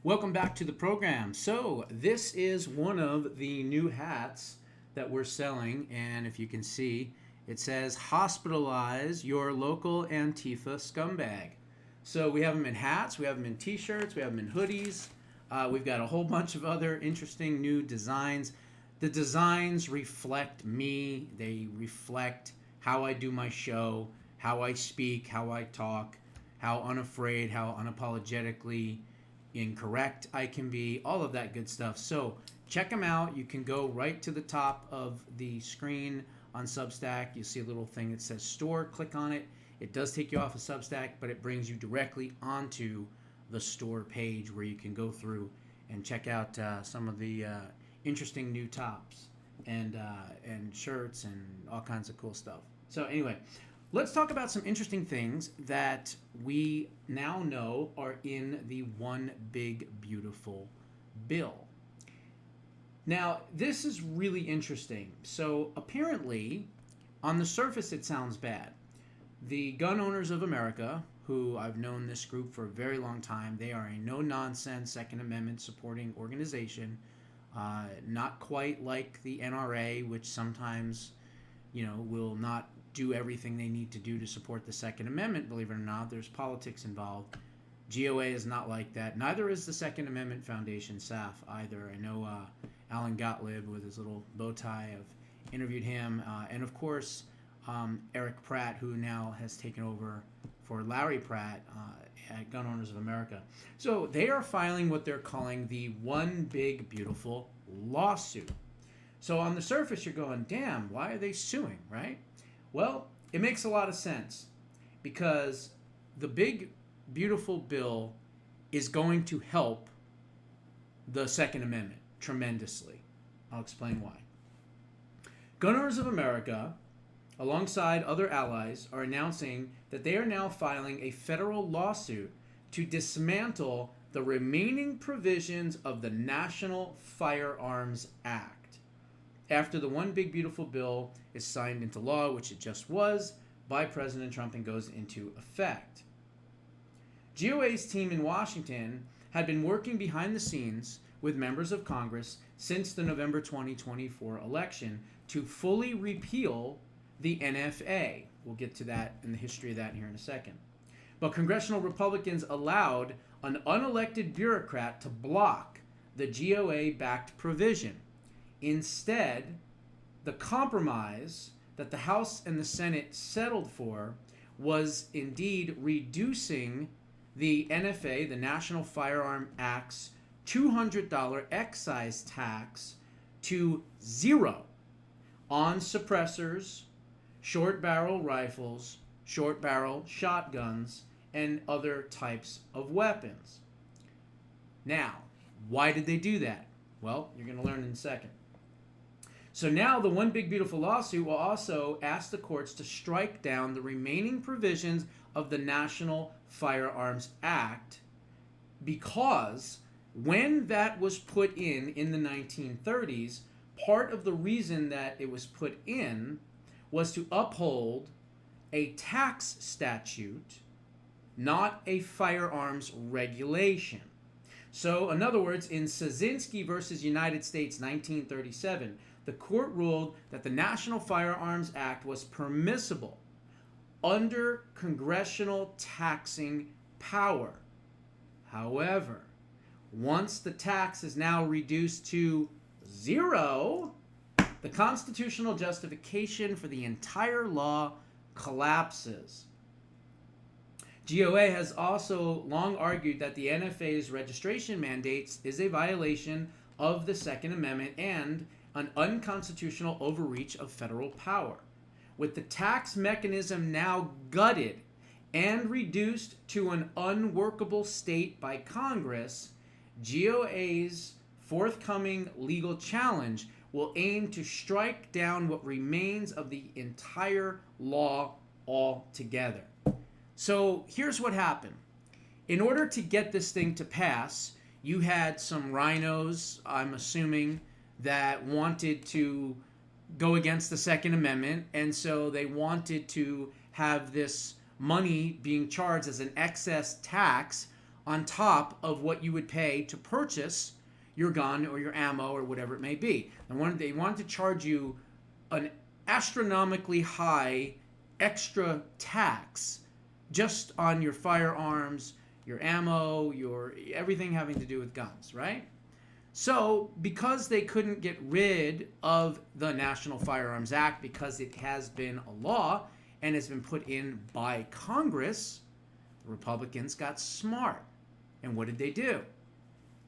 Welcome back to the program. So, this is one of the new hats that we're selling, and if you can see, it says hospitalize your local Antifa scumbag. So, we have them in hats, we have them in t shirts, we have them in hoodies. We've got a whole bunch of other interesting new designs. The designs reflect me, they reflect how I do my show, how I speak, how I talk, how unafraid, how unapologetically incorrect I can be, all of that good stuff. So check them out. You can go right to the top of the screen on Substack. You see a little thing that says store. Click on it. It does take you off of Substack, but it brings you directly onto the store page where you can go through and check out some of the interesting new tops and shirts and all kinds of cool stuff. So anyway, let's talk about some interesting things that we now know are in the One Big Beautiful Bill. Now, this is really interesting. So apparently, on the surface, it sounds bad. The Gun Owners of America, who I've known this group for a very long time, they are a no-nonsense Second Amendment supporting organization. Not quite like the NRA, which sometimes, will not do everything they need to do to support the Second Amendment, believe it or not. There's politics involved. GOA is not like that. Neither is the Second Amendment Foundation, SAF, either. I know Alan Gottlieb with his little bow tie. I've interviewed him. And of course, Eric Pratt, who now has taken over for Larry Pratt at Gun Owners of America. So they are filing what they're calling the One Big Beautiful lawsuit. So on the surface, you're going, damn, why are they suing, right? Well, it makes a lot of sense because the Big Beautiful Bill is going to help the Second Amendment tremendously. I'll explain why. Gun Owners of America, alongside other allies, are announcing that they are now filing a federal lawsuit to dismantle the remaining provisions of the National Firearms Act after the One Big Beautiful Bill is signed into law, which it just was, by President Trump and goes into effect. GOA's team in Washington had been working behind the scenes with members of Congress since the November 2024 election to fully repeal the NFA. We'll get to that and the history of that here in a second. But congressional Republicans allowed an unelected bureaucrat to block the GOA-backed provision. Instead, the compromise that the House and the Senate settled for was indeed reducing the NFA, the National Firearm Act's $200 excise tax to zero on suppressors, short barrel rifles, short barrel shotguns, and other types of weapons. Now, why did they do that? Well, you're going to learn in a second. So now the One Big Beautiful lawsuit will also ask the courts to strike down the remaining provisions of the National Firearms Act because when that was put in the 1930s, part of the reason that it was put in was to uphold a tax statute, not a firearms regulation. So, in other words, in Szynski versus United States, 1937, the court ruled that the National Firearms Act was permissible under congressional taxing power. However, once the tax is now reduced to zero, the constitutional justification for the entire law collapses. GOA has also long argued that the NFA's registration mandates is a violation of the Second Amendment and an unconstitutional overreach of federal power. With the tax mechanism now gutted and reduced to an unworkable state by Congress, GOA's forthcoming legal challenge will aim to strike down what remains of the entire law altogether. So here's what happened. In order to get this thing to pass, you had some rhinos, I'm assuming, that wanted to go against the Second Amendment, and so they wanted to have this money being charged as an excess tax on top of what you would pay to purchase your gun or your ammo or whatever it may be. They wanted to charge you an astronomically high extra tax just on your firearms, your ammo, your everything having to do with guns, right? So, because they couldn't get rid of the National Firearms Act because it has been a law and has been put in by Congress, the Republicans got smart. And what did they do?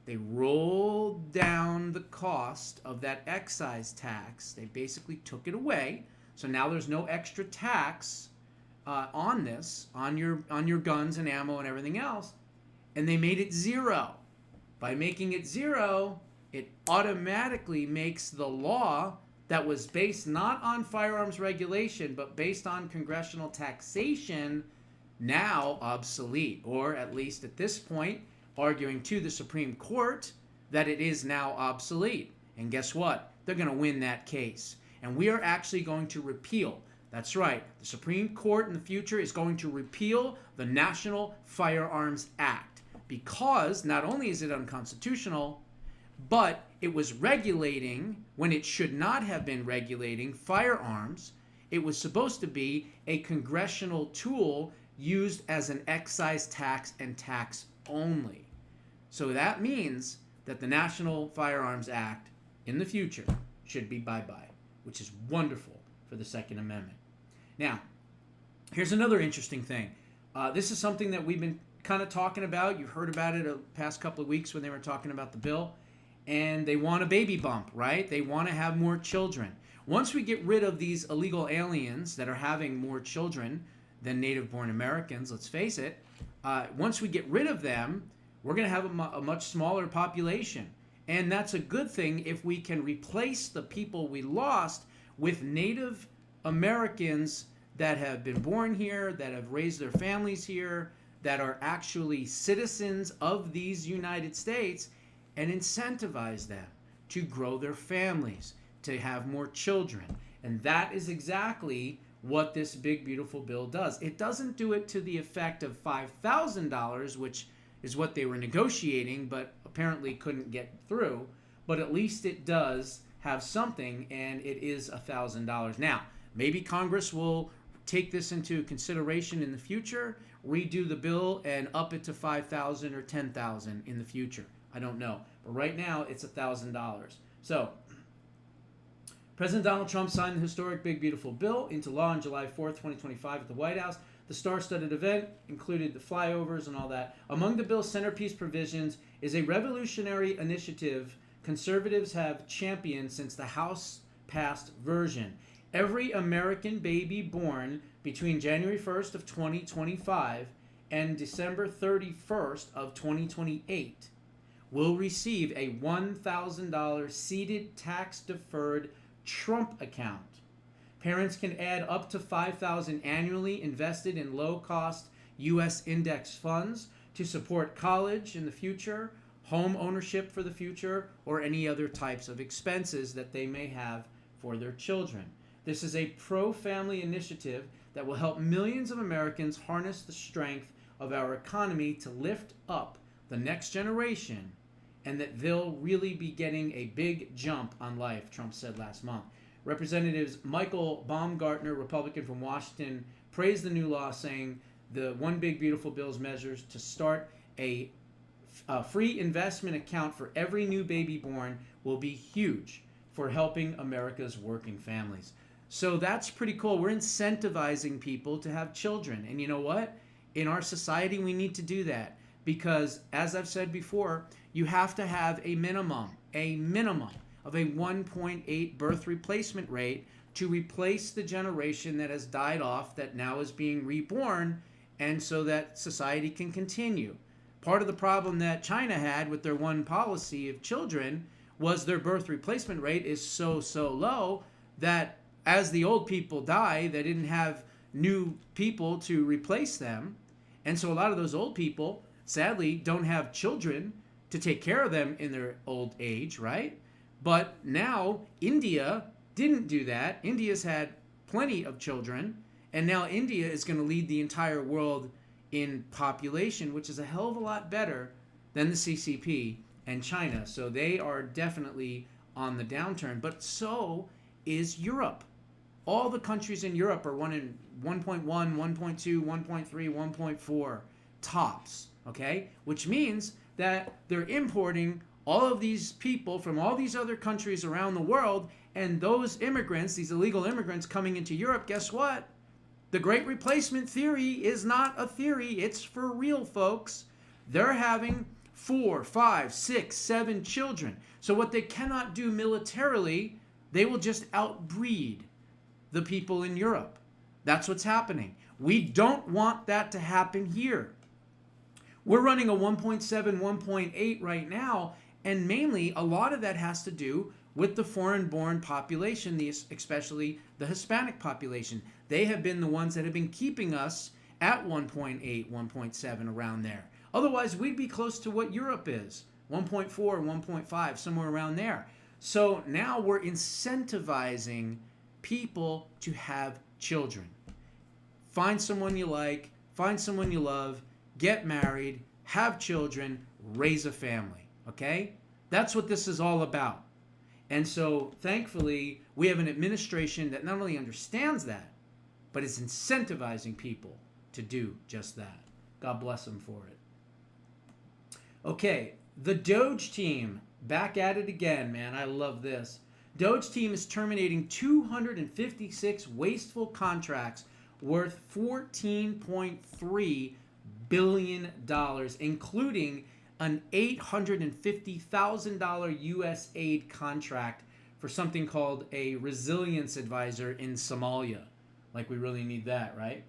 They rolled down the cost of that excise tax. They basically took it away. So now there's no extra tax on this, on your guns and ammo and everything else. And they made it zero. By making it zero, it automatically makes the law that was based not on firearms regulation, but based on congressional taxation, now obsolete, or at least at this point, arguing to the Supreme Court that it is now obsolete. And guess what? They're going to win that case. And we are actually going to repeal. That's right. The Supreme Court in the future is going to repeal the National Firearms Act because not only is it unconstitutional, but it was regulating when it should not have been regulating firearms. It was supposed to be a congressional tool used as an excise tax and tax only. So that means that the National Firearms Act in the future should be bye-bye, which is wonderful for the Second Amendment. Now, here's another interesting thing. This is something that we've been kind of talking about. You've heard about it the past couple of weeks when they were talking about the bill. And they want a baby bump, right? They want to have more children. Once we get rid of these illegal aliens that are having more children than native-born Americans, let's face it, once we get rid of them, we're going to have a much smaller population. And that's a good thing if we can replace the people we lost with Native Americans that have been born here, that have raised their families here, that are actually citizens of these United States, and incentivize them to grow their families, to have more children. And that is exactly what this big, beautiful bill does. It doesn't do it to the effect of $5,000, which is what they were negotiating, but apparently couldn't get through. But at least it does have something, and it is $1,000. Now, maybe Congress will take this into consideration in the future, redo the bill, and up it to $5,000 or $10,000 in the future. I don't know. But right now, it's $1,000. So, President Donald Trump signed the historic Big Beautiful Bill into law on July 4th, 2025 at the White House. The star-studded event included the flyovers and all that. Among the bill's centerpiece provisions is a revolutionary initiative conservatives have championed since the House-passed version. Every American baby born between January 1st of 2025 and December 31st of 2028 will receive a $1,000 seeded tax-deferred Trump account. Parents can add up to $5,000 annually invested in low-cost U.S. index funds to support college in the future, home ownership for the future, or any other types of expenses that they may have for their children. This is a pro-family initiative that will help millions of Americans harness the strength of our economy to lift up the next generation, and that they'll really be getting a big jump on life, Trump said last month. Representatives Michael Baumgartner, Republican from Washington, praised the new law, saying the One Big Beautiful Bill's measures to start a free investment account for every new baby born will be huge for helping America's working families. So that's pretty cool. We're incentivizing people to have children. And you know what? In our society, we need to do that because, as I've said before, you have to have a minimum of a 1.8 birth replacement rate to replace the generation that has died off that now is being reborn, and so that society can continue. Part of the problem that China had with their one policy of children was their birth replacement rate is so low that as the old people die, they didn't have new people to replace them. And so a lot of those old people, sadly, don't have children to take care of them in their old age, right? But now India didn't do that. India's had plenty of children, and now India is going to lead the entire world in population, which is a hell of a lot better than the CCP and China. So they are definitely on the downturn. But so is Europe. All the countries in Europe are running 1.1, 1.2, 1.3, 1.4 tops, okay? Which means that they're importing all of these people from all these other countries around the world, and those immigrants, these illegal immigrants coming into Europe, guess what? The Great Replacement theory is not a theory. It's for real, folks. They're having 4, 5, 6, 7 children. So what they cannot do militarily, they will just outbreed the people in Europe. That's what's happening. We don't want that to happen here. We're running a 1.7, 1.8 right now, and mainly a lot of that has to do with the foreign-born population, especially the Hispanic population. They have been the ones that have been keeping us at 1.8, 1.7, around there. Otherwise, we'd be close to what Europe is, 1.4, 1.5, somewhere around there. So now we're incentivizing people to have children. Find someone you like, find someone you love, get married, have children, raise a family, okay? That's what this is all about. And so, thankfully, we have an administration that not only understands that, but is incentivizing people to do just that. God bless them for it. Okay, the Doge team, back at it again, man. I love this. Doge team is terminating 256 wasteful contracts worth $14.3 billion, including an $850,000 U.S. aid contract for something called a resilience advisor in Somalia. Like we really need that, right?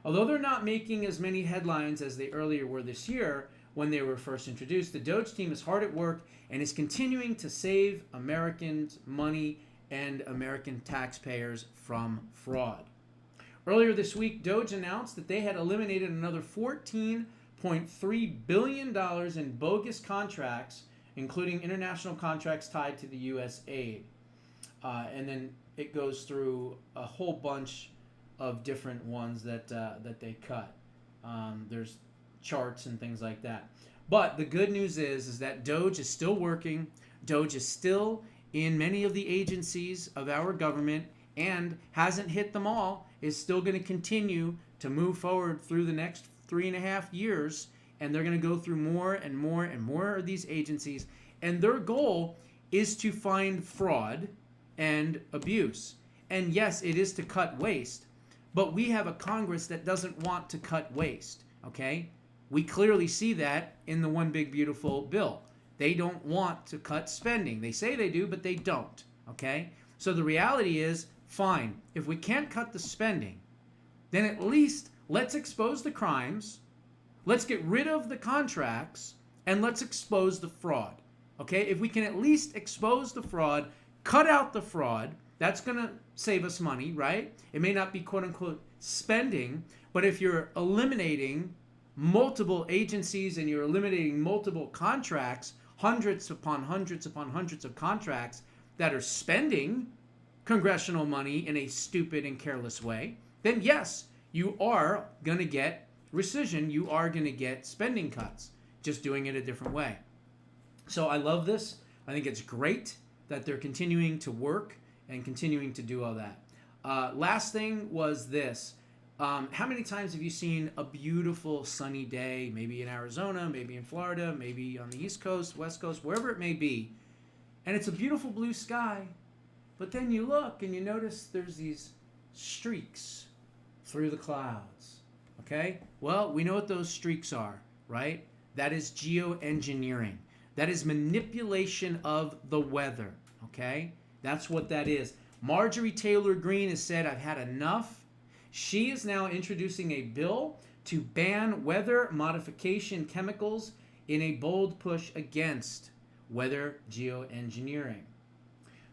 Although they're not making as many headlines as they earlier were this year when they were first introduced, the Doge team is hard at work and is continuing to save Americans money and American taxpayers from fraud. Earlier this week, Doge announced that they had eliminated another $14.3 billion in bogus contracts, including international contracts tied to the U.S. aid. And then it goes through a whole bunch of different ones that they cut. There's charts and things like that. But the good news is that Doge is still working. Doge is still in many of the agencies of our government and hasn't hit them all, is still going to continue to move forward through the next 3.5 years. And they're going to go through more and more and more of these agencies. And their goal is to find fraud and abuse. And yes, it is to cut waste. But we have a Congress that doesn't want to cut waste, okay? We clearly see that in the One Big Beautiful Bill. They don't want to cut spending. They say they do, but they don't, okay? So the reality is, fine, if we can't cut the spending, then at least let's expose the crimes, let's get rid of the contracts, and let's expose the fraud, okay? If we can at least expose the fraud, cut out the fraud, that's going to save us money, right? It may not be quote-unquote spending, but if you're eliminating multiple agencies and you're eliminating multiple contracts, hundreds upon hundreds upon hundreds of contracts that are spending congressional money in a stupid and careless way, then yes, you are going to get rescission. You are going to get spending cuts, just doing it a different way. So I love this. I think it's great that they're continuing to work and continuing to do all that. Last thing was this. How many times have you seen a beautiful sunny day, maybe in Arizona, maybe in Florida, maybe on the East Coast, West Coast, wherever it may be, and it's a beautiful blue sky, but then you look and you notice there's these streaks through the clouds, okay? Well, we know what those streaks are, right? That is geoengineering. That is manipulation of the weather, okay? That's what that is. Marjorie Taylor Greene has said, I've had enough. She is now introducing a bill to ban weather modification chemicals in a bold push against weather geoengineering.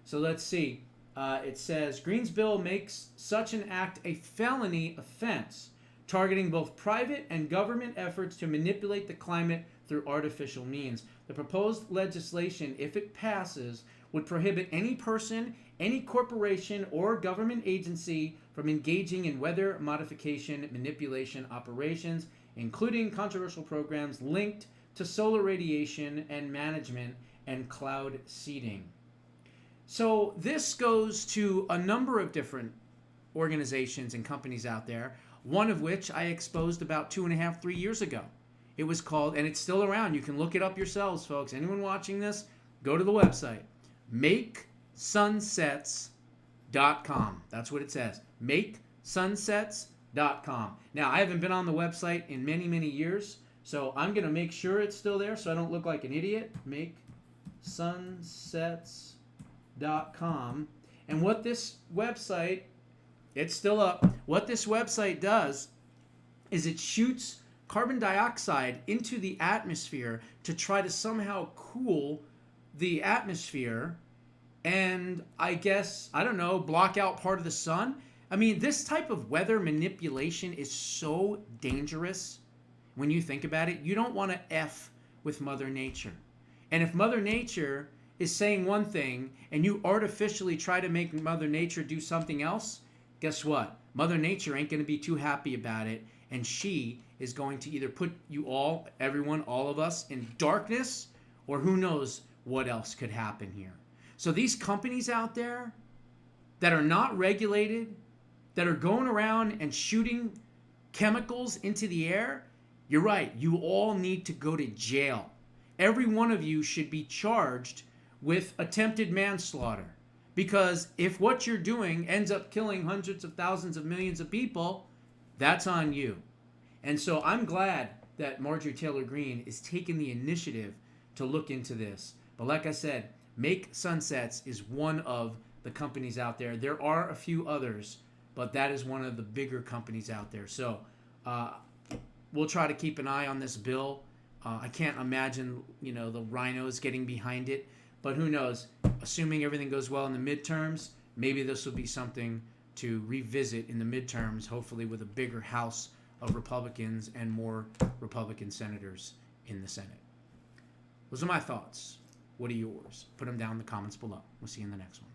So let's see. It says, Greene's bill makes such an act a felony offense, targeting both private and government efforts to manipulate the climate through artificial means. The proposed legislation, if it passes, would prohibit any person, any corporation, or government agency from engaging in weather modification manipulation operations, including controversial programs linked to solar radiation and management and cloud seeding. So this goes to a number of different organizations and companies out there, one of which I exposed about 2.5, 3 years ago. It was called, and it's still around. You can look it up yourselves, folks. Anyone watching this, go to the website, makesunsets.com. That's what it says, makesunsets.com. Now, I haven't been on the website in many, many years, so I'm going to make sure it's still there so I don't look like an idiot. Makesunsets.com. And what this website, it's still up. What this website does is it shoots carbon dioxide into the atmosphere to try to somehow cool the atmosphere and I don't know, block out part of the sun. I mean, this type of weather manipulation is so dangerous when you think about it. You don't want to F with Mother Nature. And if Mother Nature is saying one thing and you artificially try to make Mother Nature do something else, guess what? Mother Nature ain't going to be too happy about it, and she is going to either put you all, everyone, all of us, in darkness, or who knows what else could happen here. So these companies out there that are not regulated, that are going around and shooting chemicals into the air, you're right, you all need to go to jail. Every one of you should be charged with attempted manslaughter. Because if what you're doing ends up killing hundreds of thousands of millions of people, that's on you. And so I'm glad that Marjorie Taylor Greene is taking the initiative to look into this. But like I said, Make Sunsets is one of the companies out there. There are a few others, but that is one of the bigger companies out there. So we'll try to keep an eye on this bill. I can't imagine, the rhinos getting behind it. But who knows? Assuming everything goes well in the midterms, maybe this will be something to revisit in the midterms, hopefully with a bigger House of Republicans and more Republican senators in the Senate. Those are my thoughts. What are yours? Put them down in the comments below. We'll see you in the next one.